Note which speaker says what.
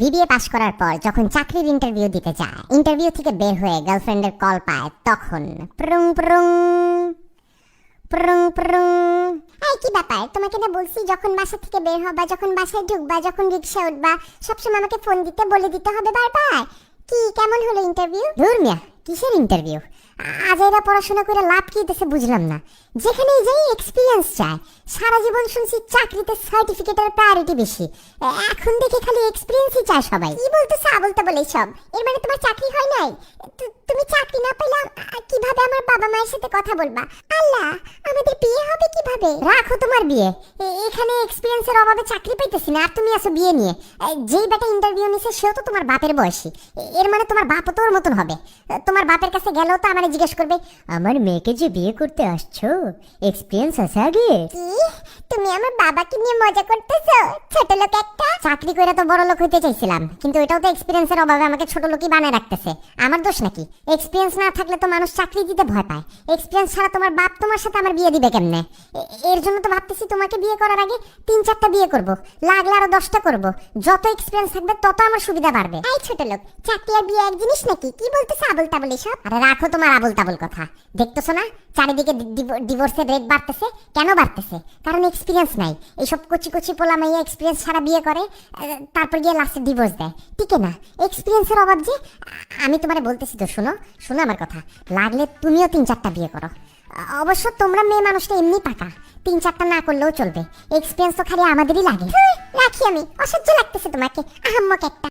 Speaker 1: BBA পাশ করার পর যখন চাকরির ইন্টারভিউ দিতে যায়, ইন্টারভিউ থেকে বের হয়ে গার্লফ্রেন্ডের কল পায়, তখন প্রুং প্রুং প্রুং প্রুং। এই কি ব্যাপার, তোমাকে না বলছি যখন বাসা থেকে বের হবা, যখন বাসায় ঢুকবা, যখন রিকশা উঠবা, সবসময় আমাকে ফোন দিতে বলে দিতে হবে বারবার। কি কেমন হলো ইন্টারভিউ? ধুর মিয়া, কিসের ইন্টারভিউ? আজ এরা পড়াশোনা করে লাভ কি দিতেছে বুঝলাম না। যেখানেই যাই এক্সপিরিয়েন্স চায়। সারা জীবন শুনছি চাকরিতে সার্টিফিকেটের প্রায়োরিটি বেশি, এখন দেখে খালি এক্সপিরিয়েন্সই চায় সবাই। কি বলতেছ আবলতা বলে সব? এর মানে তোমার চাকরি হয় নাই? তুমি চাকরি না পেলে কিভাবে আমার বাবা মায়ের সাথে কথা বলবা? আল্লাহ, আমাদের বিয়ে হবে কিভাবে? রাখো তোমার বিয়ে, এখানে এক্সপিরিয়েন্সের অভাবে চাকরি পাইতেছি না, আর তুমি আসো বিয়ে নিয়ে। যেই বেটা ইন্টারভিউ নিছে সেও তো তোমার বাপের বয়সী, এর মানে তোমার বাপও তোর মতন হবে। তোমার বাপের কাছে গেলেও তো আমারে জিজ্ঞেস করবে, আমার মেয়েকে যে বিয়ে করতে আসছো এক্সপিরিয়েন্স আছে আগে? কি তুমি আমার বাবাকে নিয়ে মজা করতেছো? ছোট লোক একটা। চাকরি কইরা তো বড় লোক হইতে চাইছিলাম, কিন্তু এটাও তো এক্সপিরিয়েন্সের অভাবে আমাকে ছোট লোকই বানায় রাখতেছে। আমার দোষ নাকি? এক্সপিরিয়েন্স না থাকলে তো মানুষ চাকরি দিতে ভয় পায়। এক্সপিরিয়েন্স ছাড়া তোমার বাপ তোমার সাথে আমার বিয়ে দিবে কেমনে? এর জন্য তো ভাবতেছি তোমাকে বিয়ে করার আগে 3-4টা বিয়ে করব, লাগলে আরো 10টা করব। যত এক্সপিরিয়েন্স থাকবে তত আমার সুবিধা বাড়বে। এই ছোট লোক, চাকরি আর বিয়ে এক জিনিস নাকি? কি বলতেছ আবল তাবল এসব? আরে রাখো তোমার আবল তাবল কথা। দেখতেছো না চারিদিকে ডিভোর্সের রেট বাড়তেছে? কেন বাড়তেছে? কারণ এক্সপিরিয়েন্স নাই। এইসব কচি কচি পোলা মাইয়া এক্সপিরিয়েন্স ছাড়া বিয়ে করে, তারপর গিয়ে লাস্টে ডিভোর্স দেয়। ঠিক না? এক্সপিরিয়েন্সের অভাব যে। আমি তোমারে বলতেছি তো, শোনো শোনো আমার কথা, লাগলে তুমিও 3-4টা বিয়ে করো। অবশ্য তোমরা মেয়ে মানুষটা এমনি পাকা, 3-4টা না করলেও চলবে। এক্সপিরিয়েন্স তো খালি আমাদেরই লাগে। রাখি আমি, অসহ্য লাগতেছে তোমাকে, আহাম্মক একটা।